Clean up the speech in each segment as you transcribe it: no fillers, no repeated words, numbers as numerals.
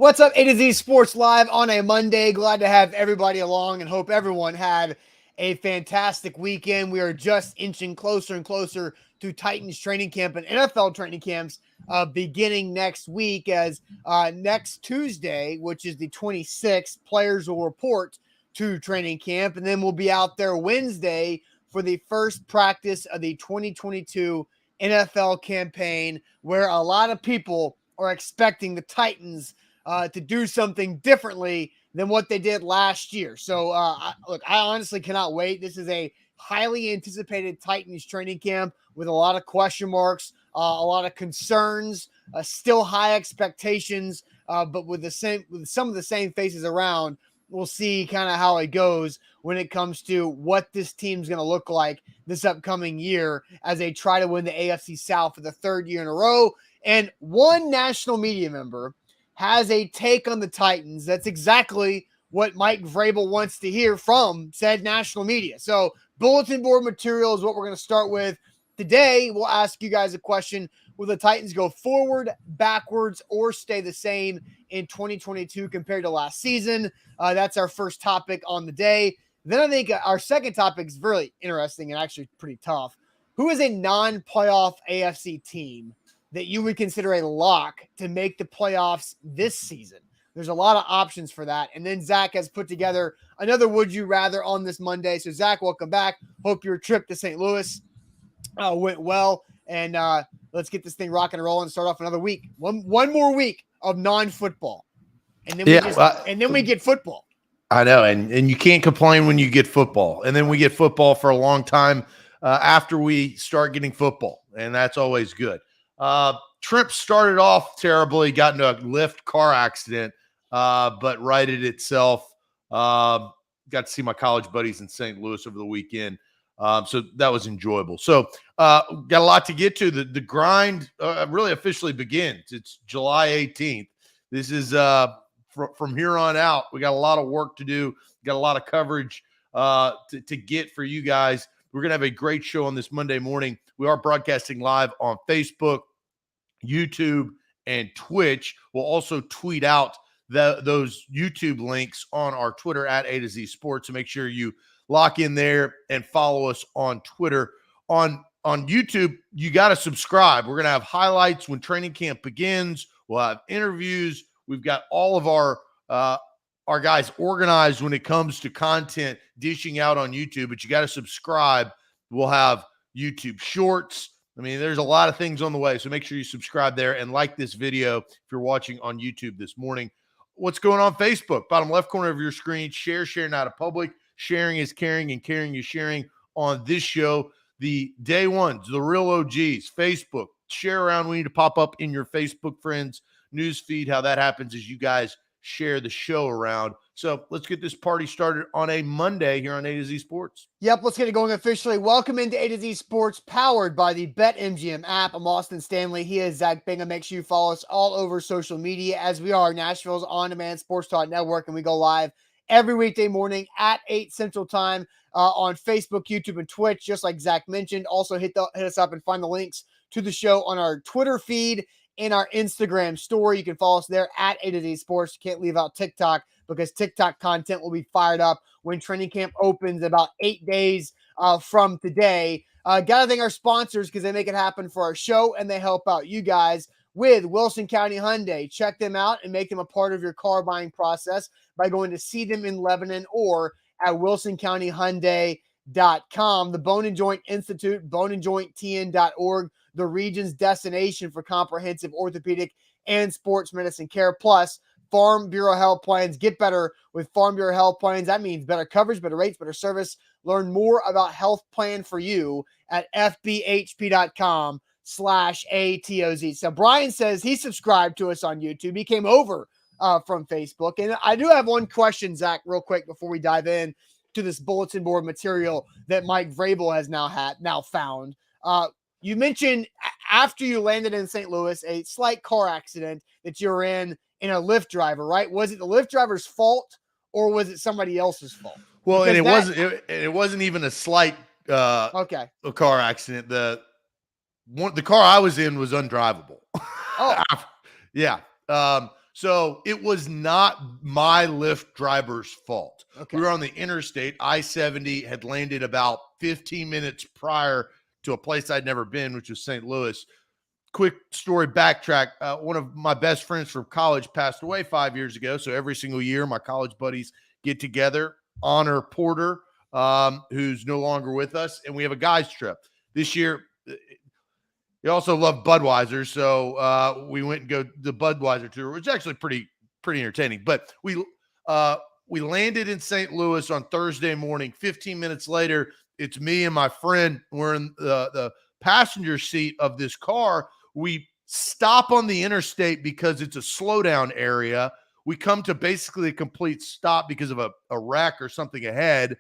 What's up, A to Z Sports Live on a Monday. Glad to have everybody along and hope everyone had a fantastic weekend. We are just inching closer and closer to Titans training camp and NFL training camps beginning next week, as next Tuesday, which is the 26th, players will report to training camp, and then we'll be out there Wednesday for the first practice of the 2022 NFL campaign, where a lot of people are expecting the Titans to do something differently than what they did last year. So, I honestly cannot wait. This is a highly anticipated Titans training camp with a lot of question marks, a lot of concerns, still high expectations, but with some of the same faces around. We'll see kind of how it goes when it comes to what this team's going to look like this upcoming year as they try to win the AFC South for the third year in a row. And one national media member has a take on the Titans that's exactly what Mike Vrabel wants to hear from said national media. So bulletin board material is what we're going to start with today. We'll ask you guys a question. Will the Titans go forward, backwards, or stay the same in 2022 compared to last season? That's our first topic on the day. Then I think our second topic is really interesting and actually pretty tough. Who is a non-playoff AFC team that you would consider a lock to make the playoffs this season? There's a lot of options for that. And then Zach has put together another Would You Rather on this Monday. So Zach, welcome back. Hope your trip to St. Louis went well. And let's get this thing rocking and rolling and start off another week. One more week of non-football. And then we get football. I know. And you can't complain when you get football. And then we get football for a long time after we start getting football. And that's always good. Trip started off terribly, got into a Lyft car accident, but righted itself. Got to see my college buddies in St. Louis over the weekend. So that was enjoyable. So got a lot to get to. The grind really officially begins. It's July 18th. This is from here on out. We got a lot of work to do. Got a lot of coverage to get for you guys. We're going to have a great show on this Monday morning. We are broadcasting live on Facebook, YouTube, and Twitch. We'll also tweet out those YouTube links on our Twitter at A to Z Sports. So make sure you lock in there and follow us on Twitter. On YouTube, you got to subscribe. We're going to have highlights when training camp begins. We'll have interviews. We've got all of our guys organized when it comes to content dishing out on YouTube, but you got to subscribe. We'll have YouTube shorts. I mean, there's a lot of things on the way, so make sure you subscribe there and like this video if you're watching on YouTube this morning. What's going on Facebook? Bottom left corner of your screen, share not a public. Sharing is caring, and caring is sharing on this show. The day ones, the real OGs, Facebook. Share around. We need to pop up in your Facebook friends news feed. How that happens is you guys share the show around. So let's get this party started on a Monday here on A to Z Sports. Yep, let's get it going officially. Welcome into A to Z Sports, powered by the BetMGM app. I'm Austin Stanley. He is Zach Bingham. Make sure you follow us all over social media, as we are Nashville's on-demand sports talk network, and we go live every weekday morning at 8 Central Time on Facebook, YouTube, and Twitch, just like Zach mentioned. Also, hit us up and find the links to the show on our Twitter feed and our Instagram story. You can follow us there at A to Z Sports. You can't leave out TikTok, because TikTok content will be fired up when training camp opens about 8 days from today. Got to thank our sponsors, because they make it happen for our show and they help out you guys with Wilson County Hyundai. Check them out and make them a part of your car buying process by going to see them in Lebanon or at wilsoncountyhyundai.com. The Bone and Joint Institute, boneandjointtn.org, the region's destination for comprehensive orthopedic and sports medicine care. Plus, Farm Bureau Health Plans. Get better with Farm Bureau Health Plans. That means better coverage, better rates, better service. Learn more about Health Plan for You at fbhp.com/ATOZ. So Brian says he subscribed to us on YouTube. He came over from Facebook. And I do have one question, Zach, real quick, before we dive in to this bulletin board material that Mike Vrabel has now found. You mentioned after you landed in St. Louis, a slight car accident that you were in a Lyft driver, right? Was it the Lyft driver's fault, or was it somebody else's fault? Well, because it wasn't even a slight a car accident. The car I was in was undrivable. Oh. Yeah. So it was not my Lyft driver's fault. Okay. We were on the interstate. I-70 had landed about 15 minutes prior to a place I'd never been, which was St. Louis. Quick story backtrack. One of my best friends from college passed away 5 years ago. So every single year, my college buddies get together, honor Porter, who's no longer with us, and we have a guys trip. This year, he also loved Budweiser, so we went and go the Budweiser tour, which is actually pretty entertaining. But we landed in St. Louis on Thursday morning. 15 minutes later, it's me and my friend. We're in the passenger seat of this car. We stop on the interstate because it's a slowdown area. We come to basically a complete stop because of a wreck or something ahead.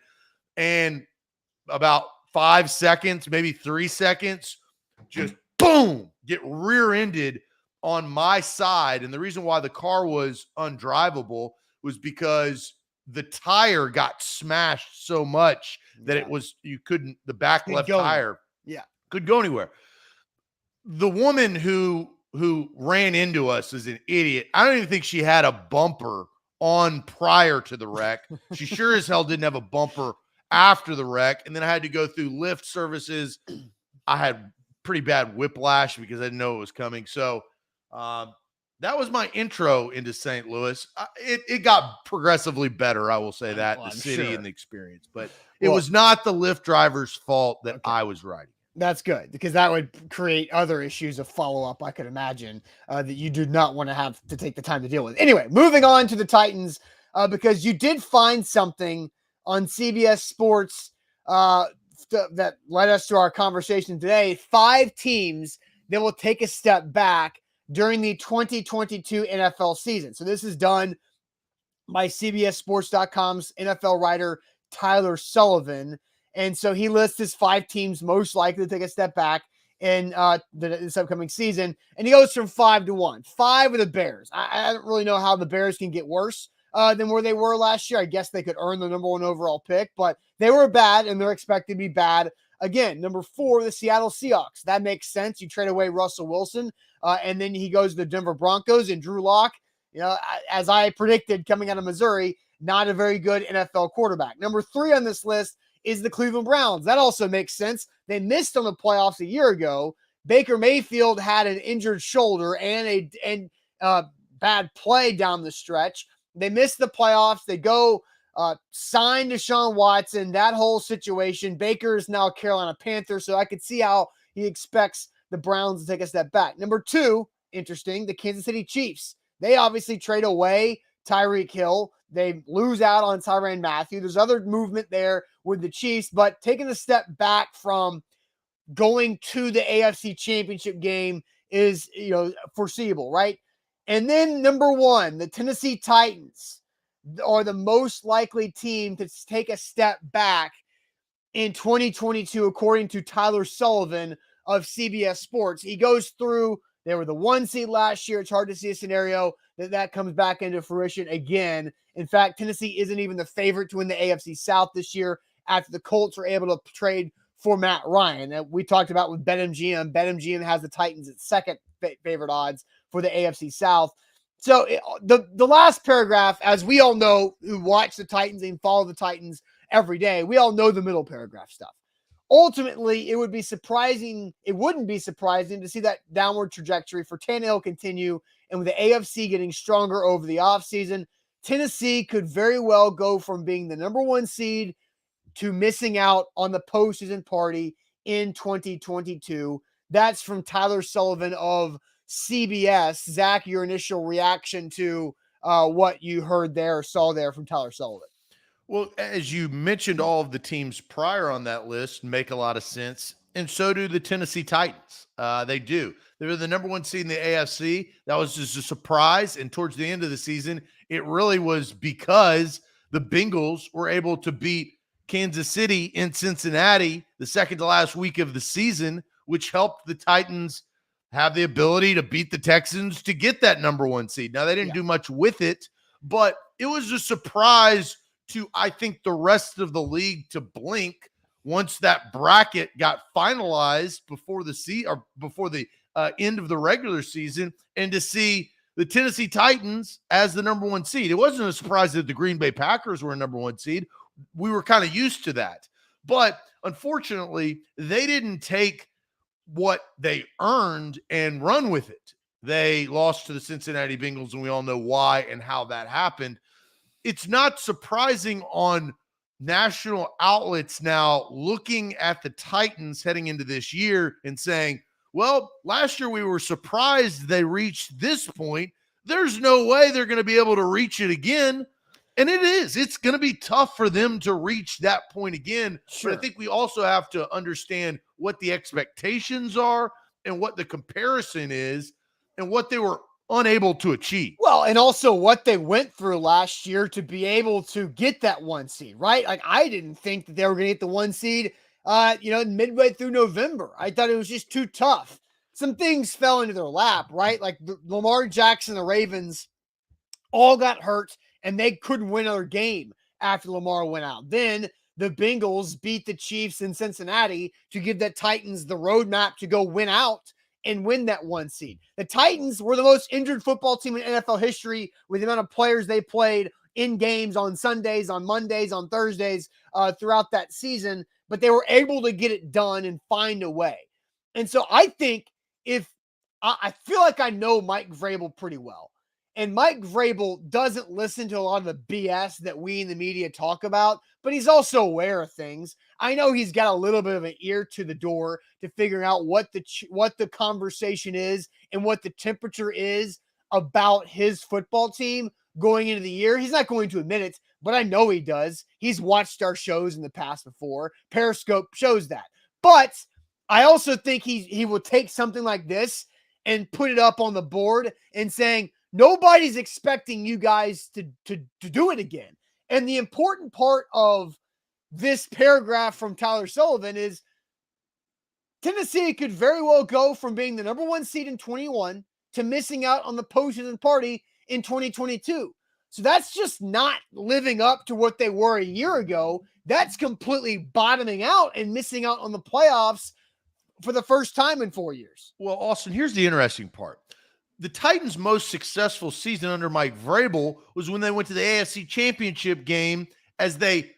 And about 5 seconds, maybe 3 seconds, just boom, get rear-ended on my side. And the reason why the car was undrivable was because the tire got smashed so much that the back left tire couldn't go anywhere. The woman who ran into us is an idiot. I don't even think she had a bumper on prior to the wreck. She sure as hell didn't have a bumper after the wreck. And then I had to go through Lyft services. I had pretty bad whiplash because I didn't know it was coming. So that was my intro into St. Louis. It got progressively better, I will say that, the city and the experience. But it was not the Lyft driver's fault that I was riding. That's good, because that would create other issues of follow-up, I could imagine, that you do not want to have to take the time to deal with. Anyway, moving on to the Titans, because you did find something on CBS Sports that led us to our conversation today. 5 teams that will take a step back during the 2022 NFL season. So this is done by CBSSports.com's NFL writer Tyler Sullivan. And so he lists his 5 teams most likely to take a step back in this upcoming season. And he goes from 5 to 1. 5 are the Bears. I don't really know how the Bears can get worse than where they were last year. I guess they could earn the number 1 overall pick, but they were bad, and they're expected to be bad again. Number 4, the Seattle Seahawks. That makes sense. You trade away Russell Wilson, and then he goes to the Denver Broncos and Drew Lock. As I predicted coming out of Missouri, not a very good NFL quarterback. Number 3 on this list is the Cleveland Browns. That also makes sense. They missed on the playoffs a year ago. Baker Mayfield had an injured shoulder and a bad play down the stretch. They missed the playoffs. They go sign Deshaun Watson, that whole situation. Baker is now a Carolina Panther, so I could see how he expects the Browns to take a step back. Number 2, interesting, the Kansas City Chiefs. They obviously trade away Tyreek Hill. They lose out on Tyrann Mathieu. There's other movement there with the Chiefs, but taking a step back from going to the AFC Championship game is, foreseeable, right? And then number 1, the Tennessee Titans are the most likely team to take a step back in 2022, according to Tyler Sullivan of CBS Sports. He goes through, they were the 1 seed last year. It's hard to see a scenario that comes back into fruition again. In fact, Tennessee isn't even the favorite to win the AFC South this year after the Colts were able to trade for Matt Ryan. That we talked about with BetMGM. BetMGM has the Titans at second favorite odds for the AFC South. So the last paragraph, as we all know who watch the Titans and follow the Titans every day, we all know the middle paragraph stuff. Ultimately, it wouldn't be surprising to see that downward trajectory for Tannehill continue, and with the AFC getting stronger over the offseason, Tennessee could very well go from being the number 1 seed to missing out on the postseason party in 2022. That's from Tyler Sullivan of CBS. Zach, your initial reaction to what you heard there or saw there from Tyler Sullivan? Well, as you mentioned, all of the teams prior on that list make a lot of sense, and so do the Tennessee Titans. They do. They were the number 1 seed in the AFC. That was just a surprise, and towards the end of the season, it really was because the Bengals were able to beat Kansas City in Cincinnati the second to last week of the season, which helped the Titans have the ability to beat the Texans to get that number 1 seed. Now, they didn't do much with it, but it was a surprise to, I think, the rest of the league to blink once that bracket got finalized before the end of the regular season, and to see the the Tennessee Titans as the number 1 seed. It wasn't a surprise that the Green Bay Packers were a number 1 seed. We were kind of used to that. But unfortunately, they didn't take what they earned and run with it. They lost to the Cincinnati Bengals, and we all know why and how that happened. It's not surprising on national outlets now looking at the Titans heading into this year and saying, well, last year we were surprised they reached this point. There's no way they're going to be able to reach it again. And it is. It's going to be tough for them to reach that point again. Sure. But I think we also have to understand what the expectations are and what the comparison is and what they were unable to achieve. Well, and also what they went through last year to be able to get that 1 seed, right? Like, I didn't think that they were going to get the 1 seed, midway through November. I thought it was just too tough. Some things fell into their lap, right? Like Lamar Jackson, the Ravens all got hurt and they couldn't win another game after Lamar went out. Then the Bengals beat the Chiefs in Cincinnati to give the Titans the roadmap to go win out and win that 1 seed. The Titans were the most injured football team in NFL history with the amount of players they played in games on Sundays, on Mondays, on Thursdays throughout that season, but they were able to get it done and find a way. And so I think I feel like I know Mike Vrabel pretty well. And Mike Vrabel doesn't listen to a lot of the BS that we in the media talk about, but he's also aware of things. I know he's got a little bit of an ear to the door to figuring out what the conversation is and what the temperature is about his football team going into the year. He's not going to admit it, but I know he does. He's watched our shows in the past before. Periscope shows that. But I also think he will take something like this and put it up on the board and saying, nobody's expecting you guys to do it again. And the important part of this paragraph from Tyler Sullivan is Tennessee could very well go from being the number 1 seed in 21 to missing out on the postseason party in 2022. So that's just not living up to what they were a year ago. That's completely bottoming out and missing out on the playoffs for the first time in 4 years. Well, Austin, here's the interesting part. The Titans' most successful season under Mike Vrabel was when they went to the AFC Championship game as they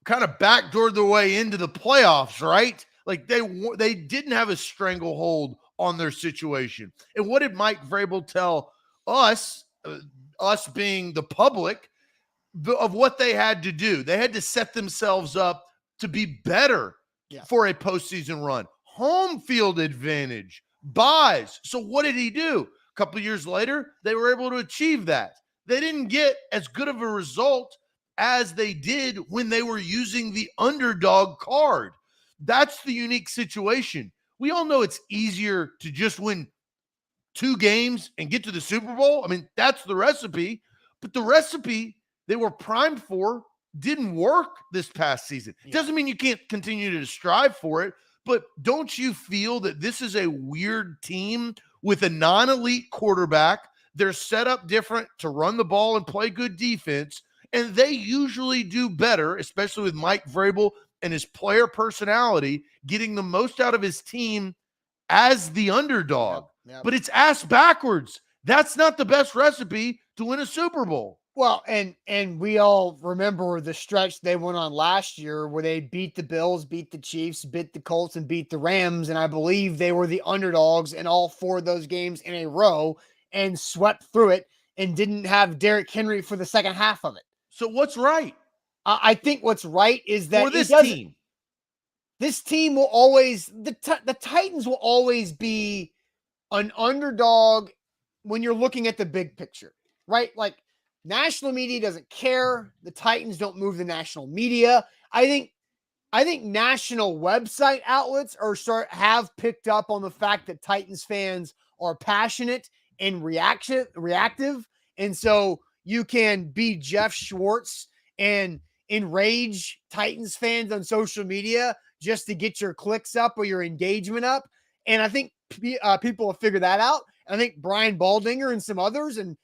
kind of backdoored their way into the playoffs, right? Like they didn't have a stranglehold on their situation. And what did Mike Vrabel tell us, us being the public, of what they had to do? They had to set themselves up to be better for a postseason run. Home field advantage, buys. So what did he do? A couple of years later, they were able to achieve that. They didn't get as good of a result as they did when they were using the underdog card. That's the unique situation. We all know it's easier to just win 2 games and get to the Super Bowl. I mean, that's the recipe. But the recipe they were primed for didn't work this past season. It doesn't mean you can't continue to strive for it, but don't you feel that this is a weird team with a non-elite quarterback? They're set up different to run the ball and play good defense, and they usually do better, especially with Mike Vrabel and his player personality, getting the most out of his team as the underdog. But it's ass backwards. That's not the best recipe to win a Super Bowl. Well, and we all remember the stretch they went on last year where they beat the Bills, beat the Chiefs, beat the Colts, and beat the Rams. And I believe they were the underdogs in all 4 of those games in a row and swept through it and didn't have Derrick Henry for the second half of it. So what's right? I think what's right is that for this team will always, the Titans will always be an underdog when you're looking at the big picture, right? Like, national media doesn't care. The Titans don't move the national media. I think national website outlets have picked up on the fact that Titans fans are passionate and reactive. And so you can be Jeff Schwartz and enrage Titans fans on social media just to get your clicks up or your engagement up. And I think people have figured that out. I think Brian Baldinger and some others, and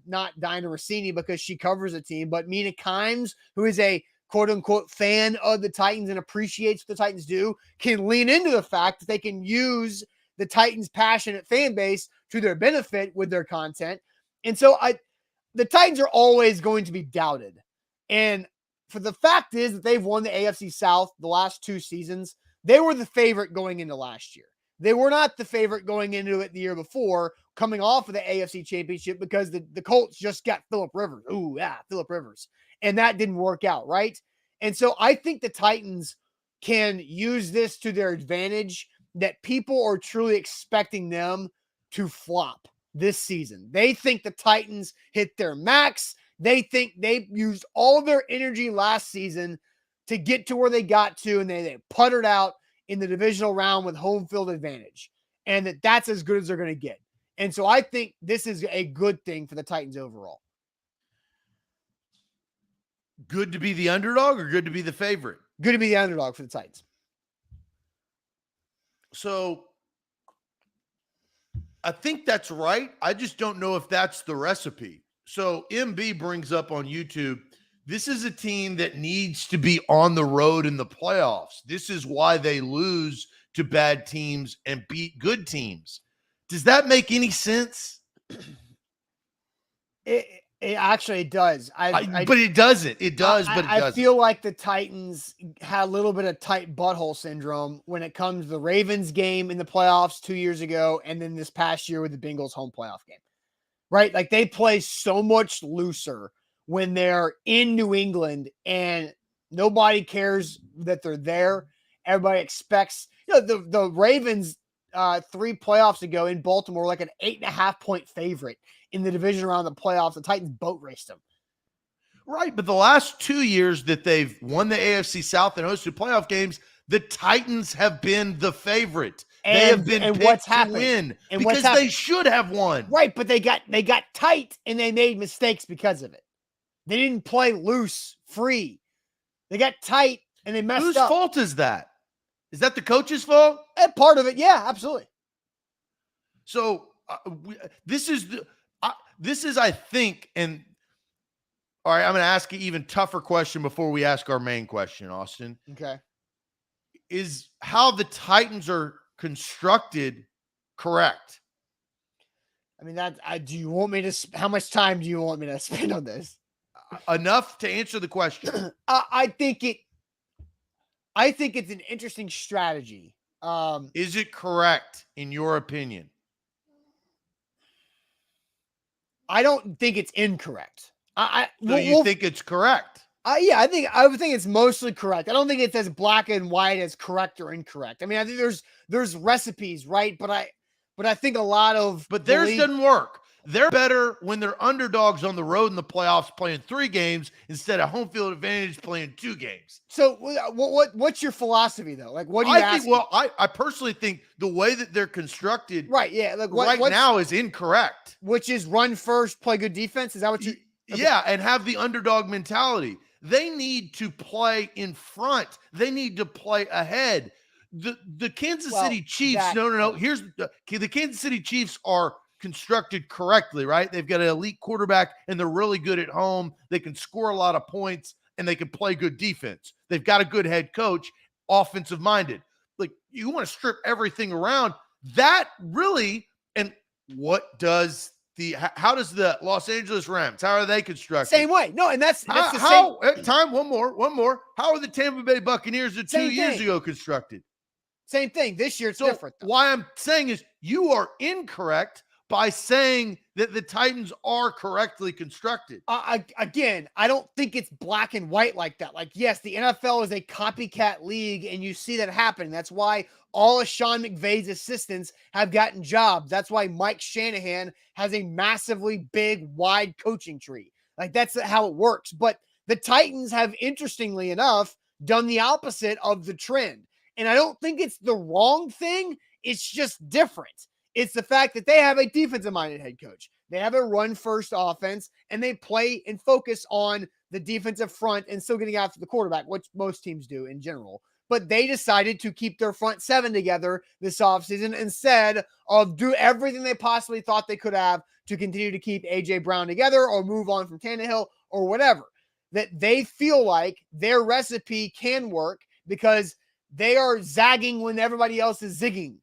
not Dinah Rossini because she covers the team, but Mina Kimes, who is a quote unquote fan of the Titans and appreciates what the Titans do, can lean into the fact that they can use the Titans' passionate fan base to their benefit with their content. And so the Titans are always going to be doubted. And for the fact is that they've won the AFC South the last 2 seasons. They were the favorite going into last year. They were not the favorite going into it the year before, coming off of the AFC Championship, because the Colts just got Phillip Rivers. Ooh, yeah, Phillip Rivers. And that didn't work out, right? And so I think the Titans can use this to their advantage, that people are truly expecting them to flop this season. They think the Titans hit their max. They think they used all of their energy last season to get to where they got to, and they puttered out in the divisional round with home field advantage, and that's as good as they're going to get. And so I think this is a good thing for the Titans overall. Good to be the underdog or good to be the favorite? Good to be the underdog for the Titans. So I think that's right. I just don't know if that's the recipe. So MB brings up on YouTube, this is a team that needs to be on the road in the playoffs. This is why they lose to bad teams and beat good teams. Does that make any sense? It actually does. But it doesn't. It does, but it doesn't. I feel like the Titans had a little bit of tight butthole syndrome when it comes to the Ravens game in the playoffs 2 years ago, and then this past year with the Bengals home playoff game. Right? Like, they play so much looser when they're in New England and nobody cares that they're there. Everybody expects, the Ravens 3 playoffs ago in Baltimore, like an 8.5-point favorite in the division round of the playoffs. The Titans boat raced them. Right. But the last 2 years that they've won the AFC South and hosted playoff games, the Titans have been the favorite. They have been picked to win because they should have won. Right. But they got tight and they made mistakes because of it. They didn't play loose, free. They got tight and they messed up. Whose fault is that? Is that the coach's fault? Part of it. Yeah, absolutely. So this is, I think, and all right, I'm going to ask an even tougher question before we ask our main question, Austin. Okay. Is how the Titans are constructed correct? I mean, do you want me to, how much time do you want me to spend on this? Enough to answer the question. I think it's an interesting strategy. Is it correct in your opinion? I don't think it's incorrect. You think it's correct? Yeah, I would think it's mostly correct. I don't think it's as black and white as correct or incorrect. I mean, I think there's recipes, right? But I think a lot of theirs doesn't work. They're better when they're underdogs on the road in the playoffs playing 3 games instead of home field advantage playing 2 games. So what's your philosophy though? Like, what do you ask? Well, I personally think the way that they're constructed right. Yeah. Like right now is incorrect. Which is run first, play good defense. Is that what you? Okay. Yeah. And have the underdog mentality. They need to play in front. They need to play ahead. The Kansas City Chiefs. No. Here's the Kansas City Chiefs are constructed correctly, right? They've got an elite quarterback and they're really good at home. They can score a lot of points and they can play good defense. They've got a good head coach, offensive minded. Like, you want to strip everything around that really. And how does the Los Angeles Rams, how are they constructed? Same way. No. And that's the same. One more. How are the Tampa Bay Buccaneers 2 years ago constructed? Same thing. This year it's different. Though. Why I'm saying is you are incorrect by saying that the Titans are correctly constructed. Again, I don't think it's black and white like that. Like, yes, the NFL is a copycat league, and you see that happen. That's why all of Sean McVay's assistants have gotten jobs. That's why Mike Shanahan has a massively big, wide coaching tree. Like, that's how it works. But the Titans have, interestingly enough, done the opposite of the trend. And I don't think it's the wrong thing. It's just different. It's the fact that they have a defensive-minded head coach. They have a run-first offense, and they play and focus on the defensive front and still getting after the quarterback, which most teams do in general. But they decided to keep their front 7 together this offseason instead of do everything they possibly thought they could have to continue to keep A.J. Brown together or move on from Tannehill or whatever. That they feel like their recipe can work because they are zagging when everybody else is zigging.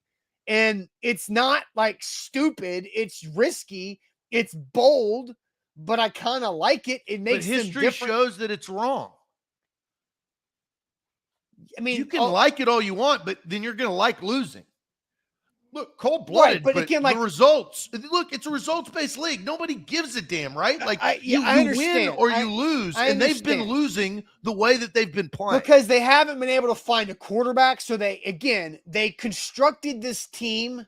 And it's not like stupid. It's risky. It's bold, but I kind of like it. It makes them history different. shows that it's wrong. I mean, You can like it all you want, but then you're going to like losing. Look, cold-blooded, right, but again, like the results. Look, it's a results-based league. Nobody gives a damn, right? Like you win or you lose, and they've been losing the way that they've been playing because they haven't been able to find a quarterback. So they constructed this team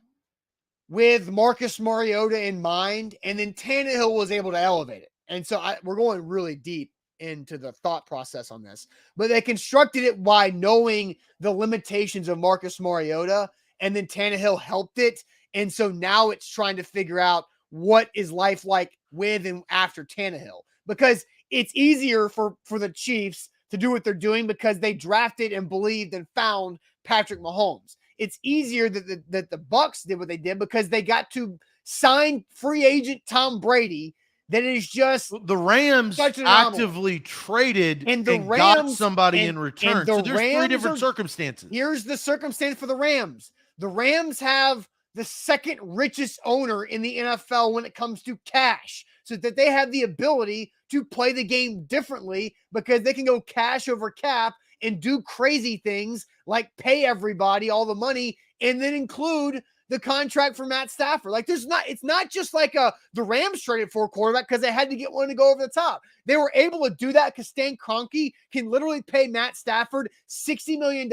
with Marcus Mariota in mind, and then Tannehill was able to elevate it. And so we're going really deep into the thought process on this, but they constructed it by knowing the limitations of Marcus Mariota, and then Tannehill helped it. And so now it's trying to figure out what is life like with and after Tannehill, because it's easier for the Chiefs to do what they're doing because they drafted and believed and found Patrick Mahomes. It's easier that the Bucs did what they did because they got to sign free agent Tom Brady. That is just the Rams actively traded and got somebody in return. So there's three different circumstances. Here's the circumstance for the Rams. The Rams have the second richest owner in the NFL when it comes to cash, so that they have the ability to play the game differently because they can go cash over cap and do crazy things like pay everybody all the money and then include the contract for Matt Stafford. Like it's not just like the Rams traded for a quarterback because they had to get one to go over the top. They were able to do that because Stan Kroenke can literally pay Matt Stafford $60 million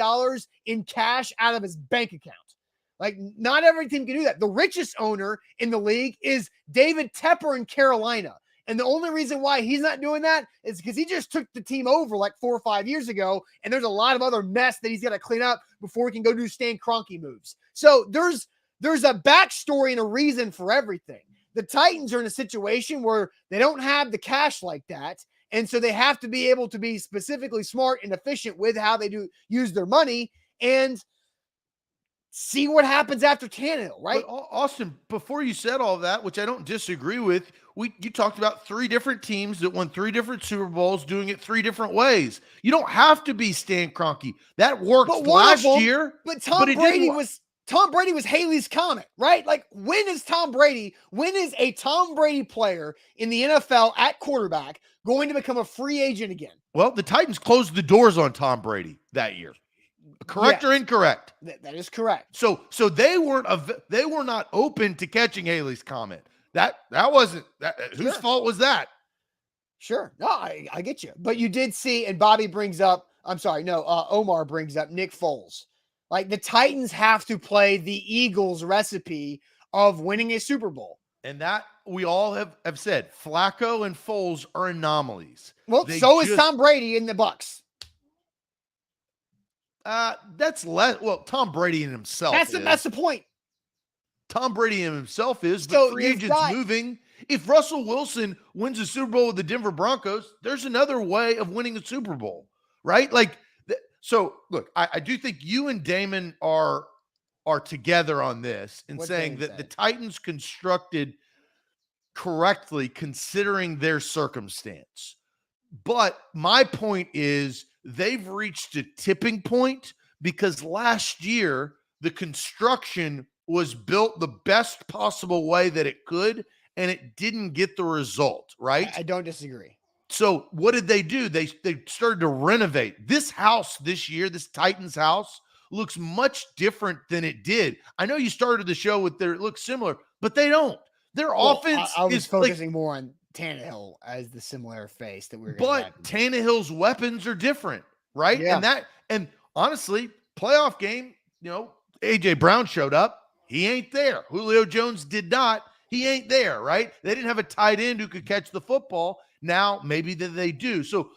in cash out of his bank account. Like not every team can do that. The richest owner in the league is David Tepper in Carolina. And the only reason why he's not doing that is because he just took the team over like 4 or 5 years ago. And there's a lot of other mess that he's got to clean up before he can go do Stan Kroenke moves. So there's a backstory and a reason for everything. The Titans are in a situation where they don't have the cash like that. And so they have to be able to be specifically smart and efficient with how they do use their money and see what happens after Tannehill, right? But Austin, before you said all that, which I don't disagree with, you talked about 3 different teams that won 3 different Super Bowls doing it 3 different ways. You don't have to be Stan Kroenke. That worked last year. But Tom Brady was Haley's Comet, right? Like when is a Tom Brady player in the NFL at quarterback going to become a free agent again? Well, the Titans closed the doors on Tom Brady that year. Correct or incorrect? That is correct. So they were not open to catching Haley's Comet. That wasn't that. Whose fault was that? Sure. No, I get you. But you did see, and Omar brings up Nick Foles. Like the Titans have to play the Eagles recipe of winning a Super Bowl. And that we all have said, Flacco and Foles are anomalies. Well, so is Tom Brady in the Bucs. That's less. Well, Tom Brady in himself. That's the point. Tom Brady in himself is, but free agents moving. If Russell Wilson wins a Super Bowl with the Denver Broncos, there's another way of winning a Super Bowl, right? Like, so look, I do think you and Damon are together on this and saying that the Titans constructed correctly considering their circumstance. But my point is they've reached a tipping point because last year the construction was built the best possible way that it could, and it didn't get the result, right? I don't disagree. So what did they do? They started to renovate. This house this year, this Titans house, looks much different than it did. I know you started the show with it looks similar, but they don't. Their offense I was is focusing more on Tannehill as the similar face that we're going to. But Tannehill's weapons are different, right? Yeah. And honestly, playoff game, AJ Brown showed up. He ain't there. Julio Jones did not. He ain't there, right? They didn't have a tight end who could catch the football. Now maybe that they do. So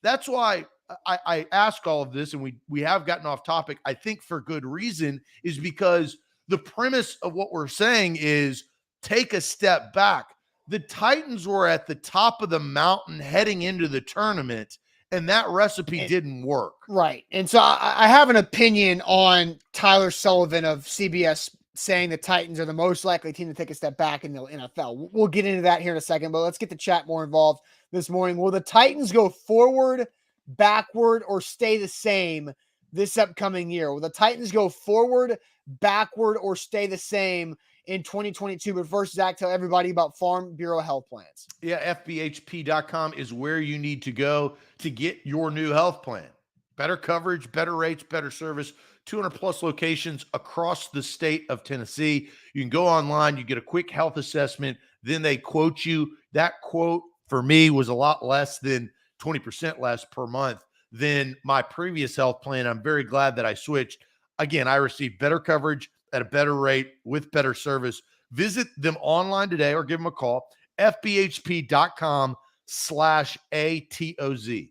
that's why I ask all of this, and we have gotten off topic, I think for good reason, is because the premise of what we're saying is take a step back. The Titans were at the top of the mountain heading into the tournament, and that recipe didn't work. Right. And so I have an opinion on Tyler Sullivan of CBS saying the Titans are the most likely team to take a step back in the NFL. We'll get into that here in a second, but let's get the chat more involved this morning. Will the Titans go forward, backward, or stay the same this upcoming year? Will the Titans go forward, backward, or stay the same in 2022? But first, Zach, tell everybody about Farm Bureau health plans. Yeah, FBHP.com is where you need to go to get your new health plan. Better coverage, better rates, better service, 200 plus locations across the state of Tennessee. You can go online, you get a quick health assessment, then they quote you. That quote for me was a lot less than 20% less per month than my previous health plan. I'm very glad that I switched. Again, I received better coverage at a better rate with better service. Visit them online today or give them a call, fbhp.com/ATOZ.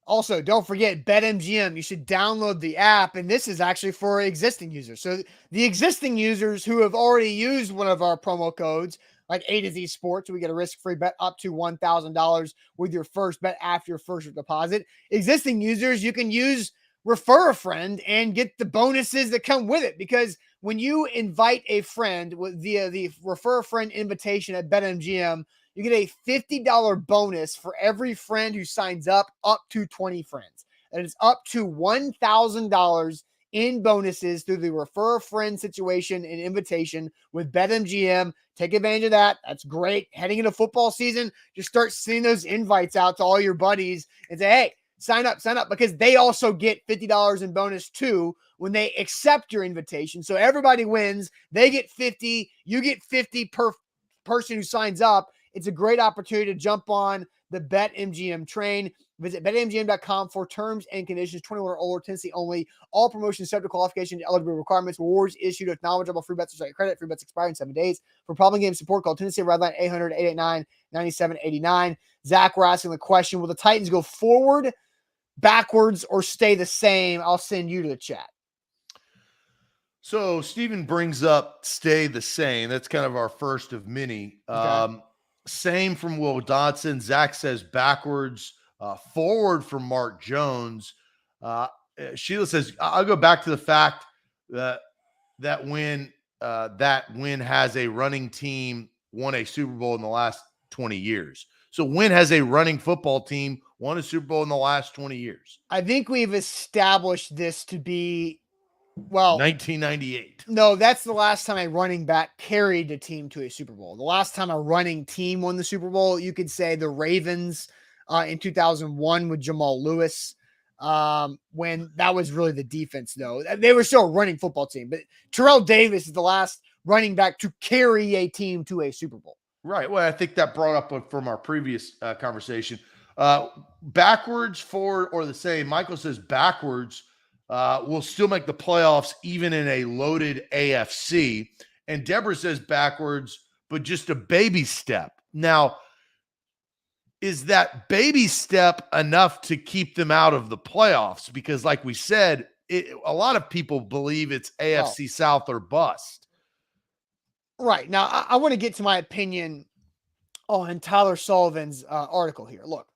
Also, don't forget BetMGM. You should download the app, and this is actually for existing users. So the existing users who have already used one of our promo codes, like A to Z Sports, we get a risk-free bet up to $1,000 with your first bet after your first deposit. Existing users, you can use Refer a Friend and get the bonuses that come with it, because when you invite a friend via the Refer a Friend invitation at BetMGM, you get a $50 bonus for every friend who signs up to 20 friends. And it's up to $1,000 in bonuses through the Refer a Friend situation and invitation with BetMGM. Take advantage of that. That's great. Heading into football season, just start sending those invites out to all your buddies and say, hey, sign up, because they also get $50 in bonus too when they accept your invitation. So everybody wins. They get 50, you get 50 per person who signs up. It's a great opportunity to jump on the BetMGM train. Visit BetMGM.com for terms and conditions. 21 or older, Tennessee only. All promotions subject to qualification and eligibility requirements. Rewards issued with knowledgeable free bets or site credit. Free bets expire in 7 days. For problem game support, call Tennessee Redline 800-889-9789. Zach, we're asking the question, will the Titans go forward, backwards, or stay the same? I'll send you to the chat. So Steven brings up stay the same. That's kind of our first of many. Okay. Same from Will Dodson. Zach says backwards, forward from Mark Jones. Sheila says, I'll go back to the fact that when has a running team won a Super Bowl in the last 20 years. So when has a running football team won a Super Bowl in the last 20 years? I think we've established this to be, well, 1998. No, that's the last time a running back carried a team to a Super Bowl. The last time a running team won the Super Bowl, you could say the Ravens in 2001 with Jamal Lewis, when that was really the defense, though. They were still a running football team, but Terrell Davis is the last running back to carry a team to a Super Bowl. Right. Well, I think that brought up from our previous conversation. Backwards, forward, or the same. Michael says backwards. Will still make the playoffs even in a loaded AFC. And Deborah says backwards, but just a baby step. Now, is that baby step enough to keep them out of the playoffs? Because like we said, a lot of people believe it's AFC South or bust. Right. Now, I want to get to my opinion on Tyler Sullivan's article here. Look,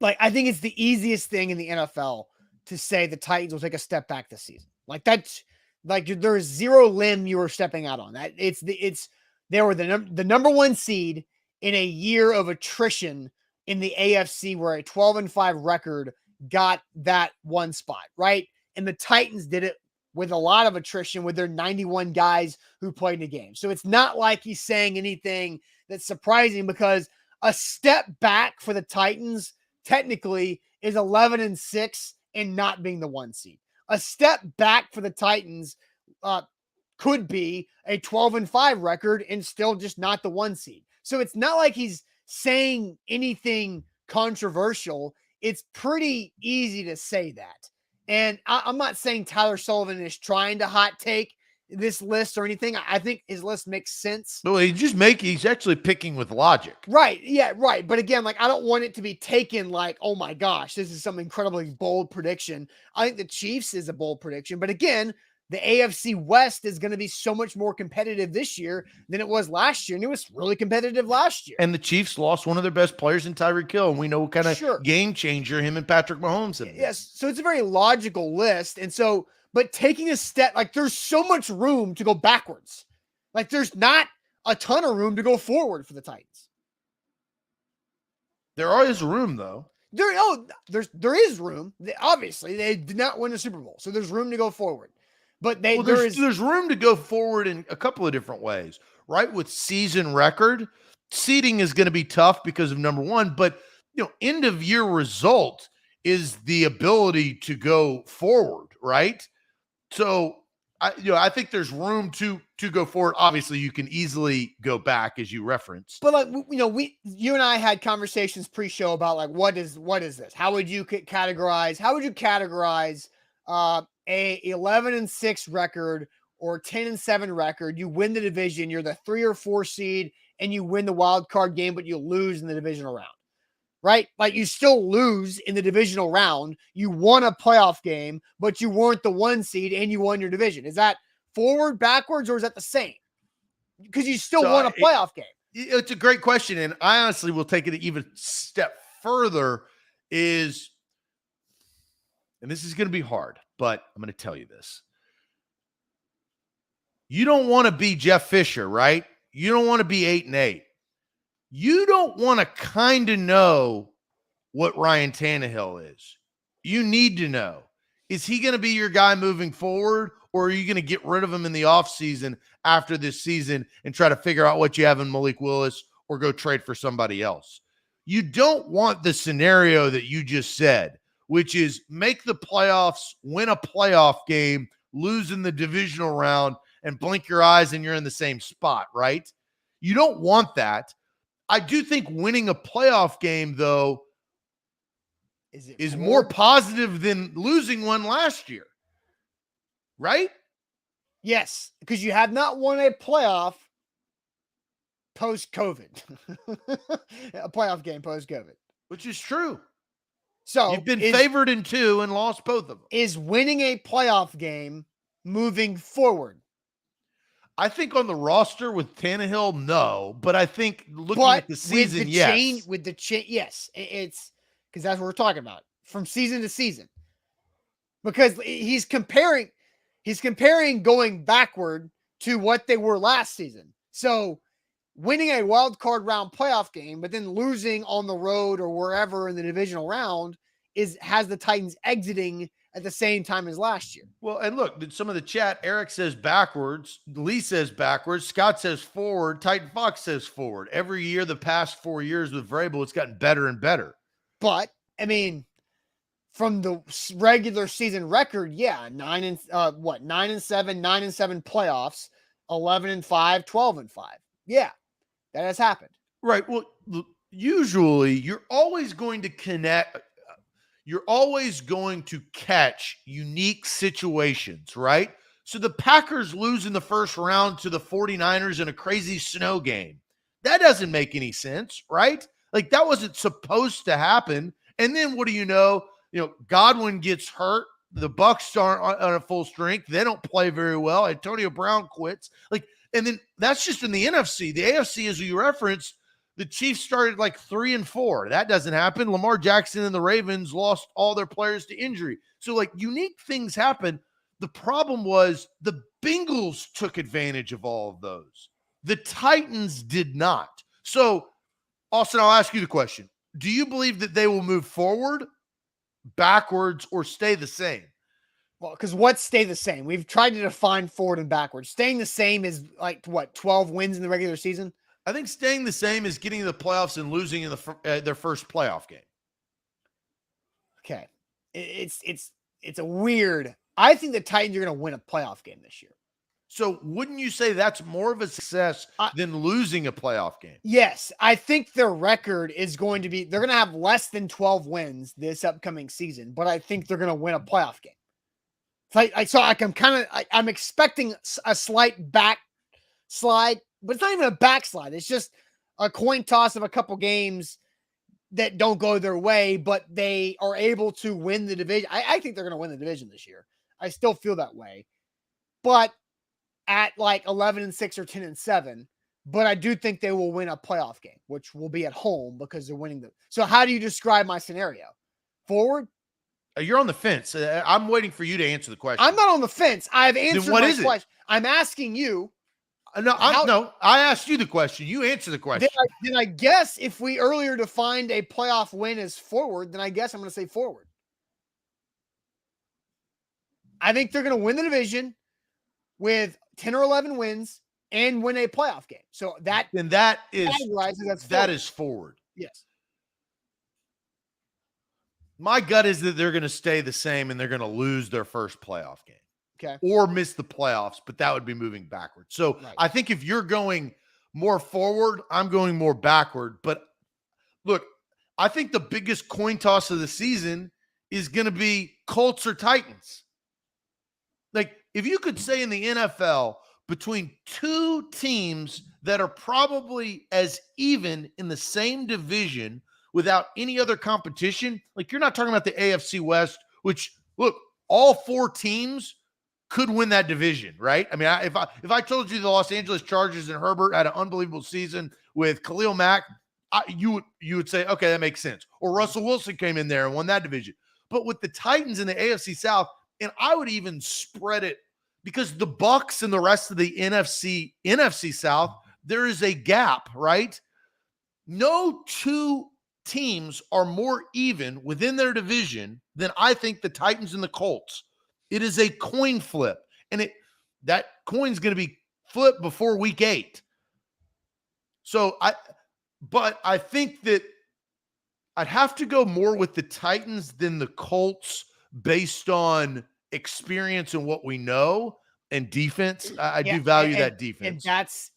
I think it's the easiest thing in the NFL to say the Titans will take a step back this season. That's there's zero limb you were stepping out on. That they were the number one seed in a year of attrition in the AFC, where a 12-5 record got that one spot, right? And the Titans did it with a lot of attrition with their 91 guys who played in the game. So it's not like he's saying anything that's surprising, because a step back for the Titans technically is 11-6 and not being the one seed. A step back for the Titans could be a 12-5 record and still just not the one seed. So it's not like he's saying anything controversial. It's pretty easy to say that. And I'm not saying Tyler Sullivan is trying to hot take this list or anything. I think his list makes sense. No, he's actually picking with logic. Right. Yeah, right. But again, I don't want it to be taken like, oh my gosh, this is some incredibly bold prediction. I think the Chiefs is a bold prediction. But again, the AFC West is going to be so much more competitive this year than it was last year. And it was really competitive last year. And the Chiefs lost one of their best players in Tyreek Hill. And we know what kind of game changer him and Patrick Mahomes have been. Yes. So it's a very logical list. And so, but taking a step, there's so much room to go backwards. There's not a ton of room to go forward for the Titans. There is room, though. There is room. Obviously, they did not win the Super Bowl, so there's room to go forward. But there's room to go forward in a couple of different ways, right? With season record, seeding is going to be tough because of number one, but end of year result is the ability to go forward, right? So I think there's room to go forward. Obviously, you can easily go back as you referenced. But you and I had conversations pre-show about like what is this? How would you categorize? A 11-6 record or 10-7 record? You win the division, you're the 3 or 4 seed, and you win the wild card game, but you lose in the divisional round. Right? Like you still lose in the divisional round. You won a playoff game, but you weren't the 1 seed and you won your division. Is that forward, backwards, or is that the same? Because you still won a playoff game. It's a great question. And I honestly will take it even step further and this is going to be hard, but I'm going to tell you this. You don't want to be Jeff Fisher, right? You don't want to be 8-8. You don't want to kind of know what Ryan Tannehill is. You need to know. Is he going to be your guy moving forward, or are you going to get rid of him in the offseason after this season and try to figure out what you have in Malik Willis or go trade for somebody else? You don't want the scenario that you just said, which is make the playoffs, win a playoff game, lose in the divisional round, and blink your eyes and you're in the same spot, right? You don't want that. I do think winning a playoff game, though, is more positive than losing one last year, right? Yes, because you have not won a playoff post-COVID. A playoff game post-COVID. Which is true. So you've been favored in 2 and lost both of them. Is winning a playoff game moving forward? I think on the roster with Tannehill, no. But I think looking at the season, yes. Yes. It's because that's what we're talking about. From season to season. Because he's comparing going backward to what they were last season. So winning a wild card round playoff game, but then losing on the road or wherever in the divisional round has the Titans exiting at the same time as last year. Well, and look, some of the chat, Eric says backwards, Lee says backwards, Scott says forward, Titan Fox says forward. Every year, the past 4 years with Vrabel, it's gotten better and better. But, I mean, from the regular season record, 9-7, 9-7 playoffs, 11-5, 12-5. Yeah, that has happened. Right. Well, usually you're always going to you're always going to catch unique situations, right? So the Packers lose in the first round to the 49ers in a crazy snow game. That doesn't make any sense, right? Like that wasn't supposed to happen. And then what do you know? Godwin gets hurt. The Bucs aren't on a full strength. They don't play very well. Antonio Brown quits. And then that's just in the NFC. The AFC, as you referenced, the Chiefs started like 3-4. That doesn't happen. Lamar Jackson and the Ravens lost all their players to injury. So like unique things happen. The problem was the Bengals took advantage of all of those. The Titans did not. So Austin, I'll ask you the question. Do you believe that they will move forward, backwards, or stay the same? Well, because what's stay the same? We've tried to define forward and backwards. Staying the same is like what, 12 wins in the regular season? I think staying the same is getting to the playoffs and losing in their first playoff game. Okay. It's a weird. I think the Titans are going to win a playoff game this year. So wouldn't you say that's more of a success than losing a playoff game? Yes. I think their record is going to be, they're going to have less than 12 wins this upcoming season, but I think they're going to win a playoff game. I'm expecting a slight backslide, but it's not even a backslide. It's just a coin toss of a couple games that don't go their way, but they are able to win the division. I think they're going to win the division this year. I still feel that way, but at like 11-6 or 10-7, but I do think they will win a playoff game, which will be at home because they're winning So how do you describe my scenario? Forward? You're on the fence. I'm waiting for you to answer the question. I'm not on the fence. I've answered my question. I'm asking you, No, I asked you the question. You answer the question. Then I guess if we earlier defined a playoff win as forward, then I guess I'm going to say forward. I think they're going to win the division with 10 or 11 wins and win a playoff game. So that is forward. Yes. My gut is that they're going to stay the same and they're going to lose their first playoff game. Okay. Or miss the playoffs, but that would be moving backwards. So right. I think if you're going more forward, I'm going more backward. But look, I think the biggest coin toss of the season is going to be Colts or Titans. Like, if you could say in the NFL between two teams that are probably as even in the same division without any other competition, like you're not talking about the AFC West, which, look, all four teams could win that division, right? I mean, if I told you the Los Angeles Chargers and Herbert had an unbelievable season with Khalil Mack, you would say, okay, that makes sense. Or Russell Wilson came in there and won that division. But with the Titans in the AFC South, and I would even spread it because the Bucs and the rest of the NFC South, there is a gap, right? No two teams are more even within their division than I think the Titans and the Colts. It is a coin flip, and that coin's going to be flipped before week 8. So I think that I'd have to go more with the Titans than the Colts based on experience and what we know and defense. I do value that defense.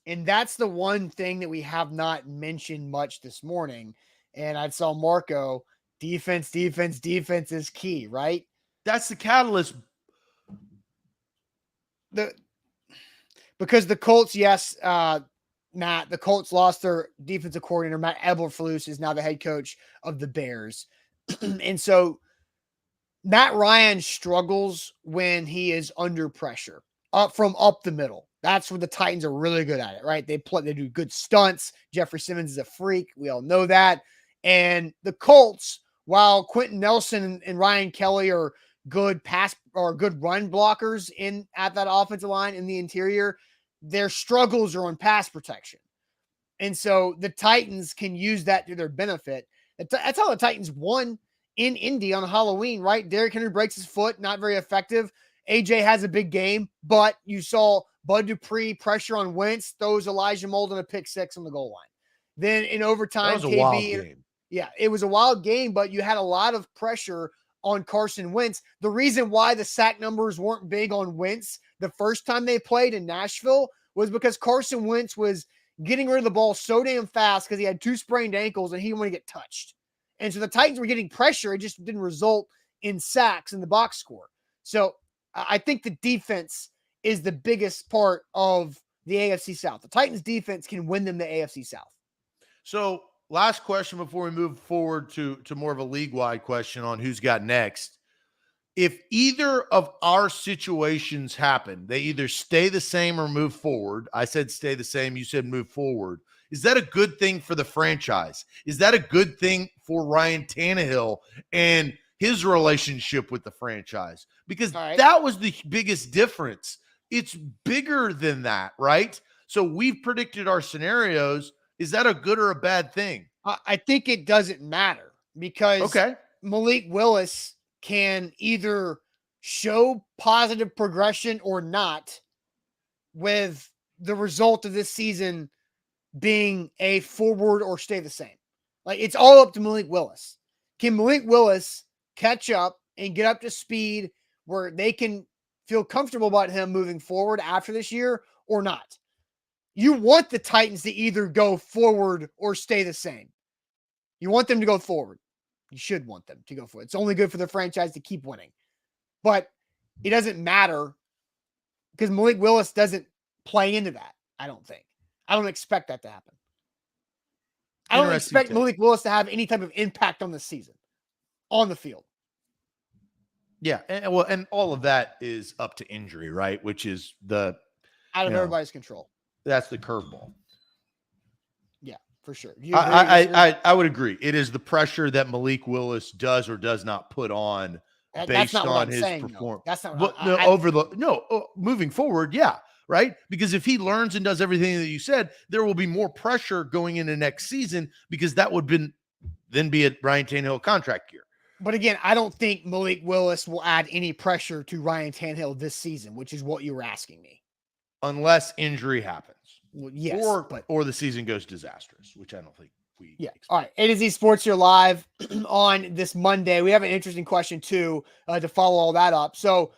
And that's the one thing that we have not mentioned much this morning. And I saw Marco, defense is key, right? That's the catalyst. Because the Colts, yes, Matt, the Colts lost their defensive coordinator. Matt Eberflus is now the head coach of the Bears. And so Matt Ryan struggles when he is under pressure up the middle. That's where the Titans are really good at it, right? They do good stunts. Jeffrey Simmons is a freak. We all know that. And the Colts, while Quentin Nelson and Ryan Kelly are good pass or good run blockers at that offensive line in the interior, their struggles are on pass protection. And so the Titans can use that to their benefit. That's how the Titans won in Indy on Halloween, right? Derrick Henry breaks his foot, not very effective. AJ has a big game, but you saw Bud Dupree pressure on Wentz, throws Elijah Molden a pick 6 on the goal line. Then in overtime, that was a wild game. Yeah, it was a wild game, but you had a lot of pressure on Carson Wentz. The reason why the sack numbers weren't big on Wentz the first time they played in Nashville was because Carson Wentz was getting rid of the ball so damn fast because he had 2 sprained ankles and he didn't want to get touched. And so the Titans were getting pressure. It just didn't result in sacks in the box score. So I think the defense is the biggest part of the AFC South. The Titans defense can win them the AFC South. So last question before we move forward to more of a league-wide question on who's got next. If either of our situations happen, they either stay the same or move forward. I said stay the same. You said move forward. Is that a good thing for the franchise? Is that a good thing for Ryan Tannehill and his relationship with the franchise? Because that was the biggest difference. It's bigger than that, right? So we've predicted our scenarios. Is that a good or a bad thing? I think it doesn't matter because Malik Willis can either show positive progression or not, with the result of this season being a forward or stay the same. Like, it's all up to Malik Willis. Can Malik Willis catch up and get up to speed where they can feel comfortable about him moving forward after this year or not? You want the Titans to either go forward or stay the same. You want them to go forward. You should want them to go forward. It's only good for the franchise to keep winning. But it doesn't matter because Malik Willis doesn't play into that, I don't think. I don't expect that to happen. I don't expect Malik Willis to have any type of impact on the season, on the field. Yeah, and all of that is up to injury, right? Which is out of everybody's control. That's the curveball. Yeah, for sure. I would agree. It is the pressure that Malik Willis does or does not put on based on his performance. That's not moving forward. Yeah, right? Because if he learns and does everything that you said, there will be more pressure going into next season because that would then be a Ryan Tannehill contract year. But again, I don't think Malik Willis will add any pressure to Ryan Tannehill this season, which is what you were asking me. Unless injury happens. Well, yes. Or the season goes disastrous, which I don't think we expect. All right. A to Z Sports here live on this Monday. We have an interesting question, too, to follow all that up. So